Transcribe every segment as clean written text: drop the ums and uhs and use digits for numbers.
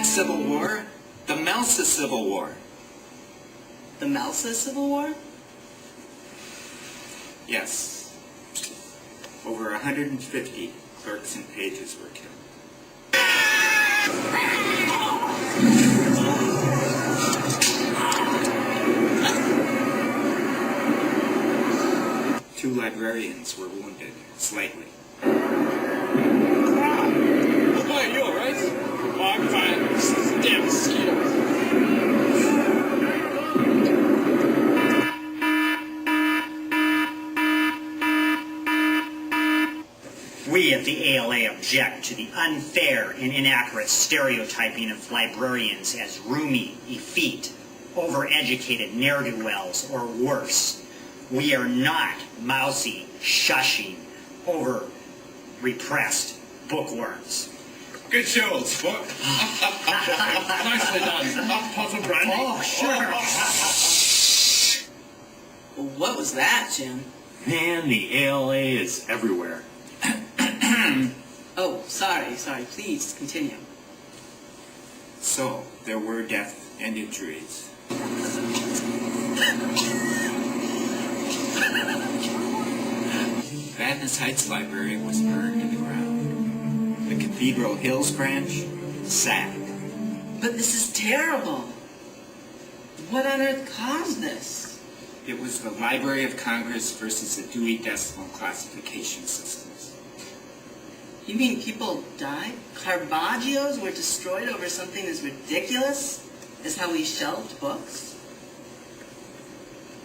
that Civil War, the Mousa Civil War. The Mousa Civil War? Yes. Over 150 clerks and pages were killed. 2 librarians were wounded, slightly. Oh boy, you alright? Oh, I'm fine. This is a damn mosquito. We at the ALA object to the unfair and inaccurate stereotyping of librarians as roomy, effete, overeducated ne'er-do-wells, or worse. We are not mousy, shushing, over-repressed bookworms. Good show, sport. Nicely done. Pot of brandy. Oh, sure. What was that, Jim? Man, the ALA is everywhere. Oh, sorry. Please, continue. So, there were deaths and injuries. Vadnais Heights Library was burned to the ground. The Cathedral Hills branch sacked. But this is terrible. What on earth caused this? It was the Library of Congress versus the Dewey Decimal Classification Systems. You mean people died? Caravaggio's were destroyed over something as ridiculous as how we shelved books?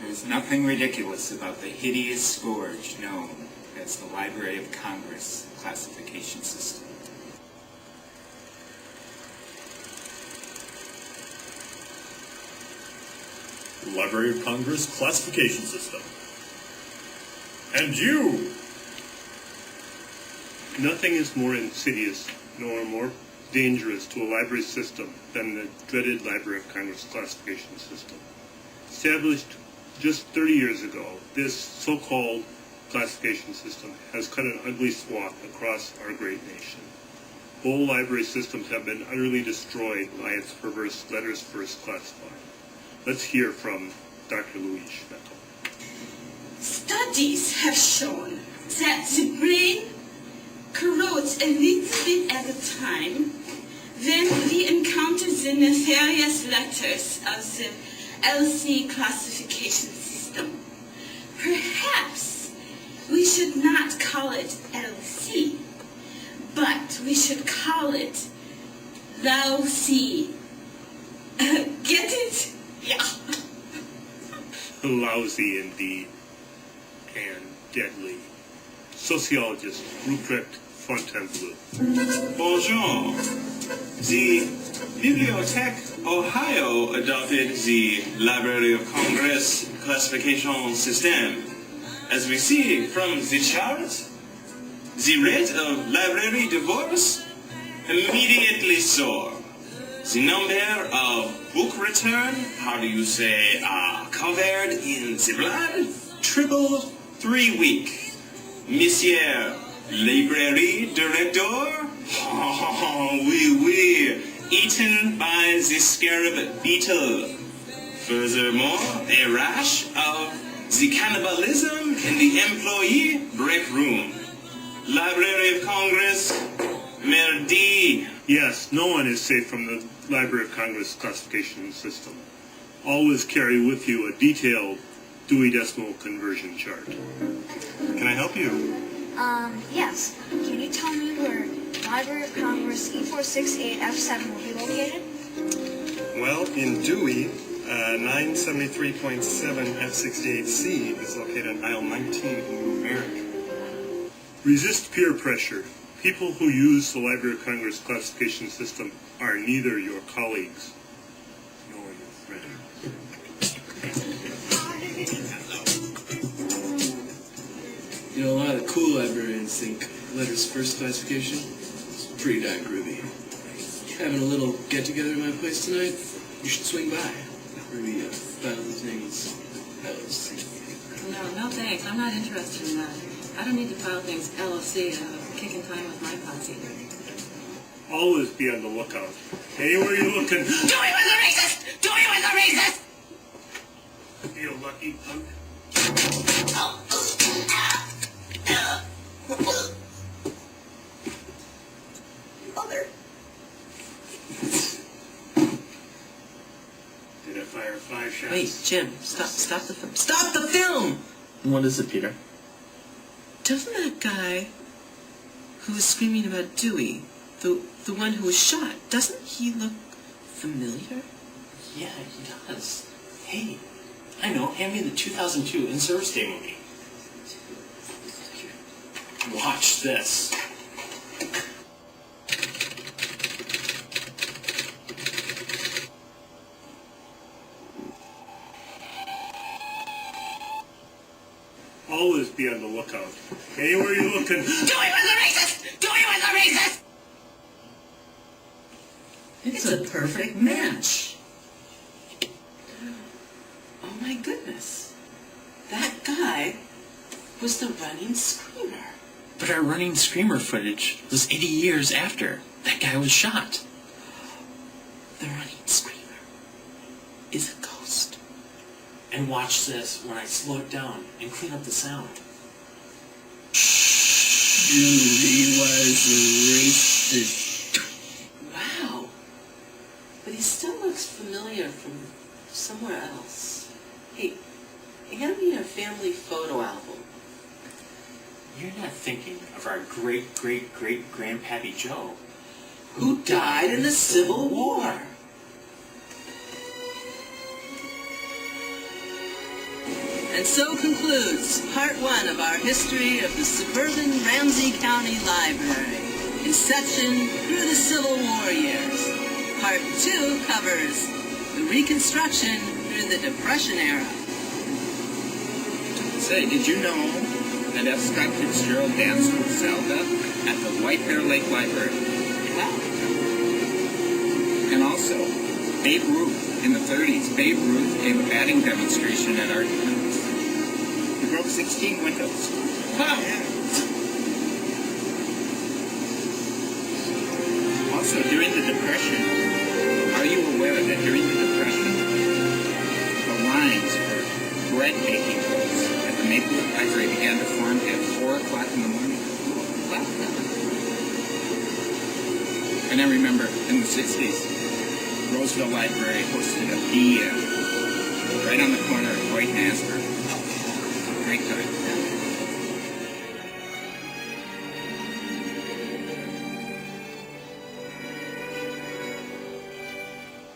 There's nothing ridiculous about the hideous scourge known as the Library of Congress classification system. The Library of Congress classification system. And you! Nothing is more insidious nor more dangerous to a library system than the dreaded Library of Congress classification system. Established just 30 years ago, this so-called classification system has cut an ugly swath across our great nation. Whole library systems have been utterly destroyed by its perverse letters first classified. Let's hear from Dr. Louise Schmettel. Studies have shown that the brain corrodes a little bit at a time when we encounter the nefarious letters of the LC classification system. Perhaps we should not call it LC, but we should call it lousy. Get it? Yeah. Lousy indeed, and deadly. Sociologist Ruprecht Fontainebleau. Bonjour. The Bibliothèque Ohio adopted the Library of Congress classification system. As we see from the chart, the rate of library divorce immediately soared. The number of book return, covered in the blood, tripled 3 weeks. Monsieur Library Director, oui, eaten by the scarab beetle. Furthermore, a rash of the cannibalism in the employee break room. Library of Congress, merdi. Yes, no one is safe from the Library of Congress classification system. Always carry with you a detailed Dewey Decimal Conversion chart. Can I help you? Yes. Can you tell me where Library of Congress E468F7 will be located? Well, in Dewey, 973.7 F68C is located on aisle 19 in numeric. Resist peer pressure. People who use the Library of Congress classification system are neither your colleagues nor your friends. You know, a lot of the cool librarians think letters first classification is pretty darn groovy. Having a little get-together at my place tonight, you should swing by. Where we file the things LLC. No thanks. I'm not interested in that. I don't need to file things LLC. Kicking time with my posse. Always be on the lookout. Anywhere you're looking. Dewey was a racist! Dewey was a racist! You lucky punk. Mother. Did I fire 5 shots? Wait, Jim, stop the film. Stop the film! What is it, Peter? Doesn't that guy who was screaming about Dewey, the one who was shot, doesn't he look familiar? Yeah, he does. Hey, I know, hand me the 2002 In-Service Day movie. Watch this. Always be on the lookout. Anywhere you're looking. Dewey was a racist! Dewey was a racist! It's a perfect match. Oh my goodness. That guy was the running screamer. But our running screamer footage was 80 years after that guy was shot. The running screamer is a ghost. And watch this when I slow it down and clean up the sound. He was a racist. Wow. But he still looks familiar from somewhere else. Hey, hand me a family photo album. You're not thinking of our great-great-great-grandpappy Joe. Who died in the Civil War. And so concludes Part 1 of our history of the suburban Ramsey County Library, inception through the Civil War years. Part 2 covers the Reconstruction through the Depression era. Say, did you know that F. Scott Fitzgerald danced with Zelda at the White Bear Lake Library? Wow. And also, Babe Ruth, in the 30s, Babe Ruth gave a batting demonstration at Art House. He broke 16 windows. Wow. Also, during the Depression, are you aware that during the Depression, the lines for bread baking books at the Maplewood Library began to form at 4 o'clock in the morning? Wow. And I remember in the 60s, Roseville Library hosted a bee right on the corner of White and Asper. Great time.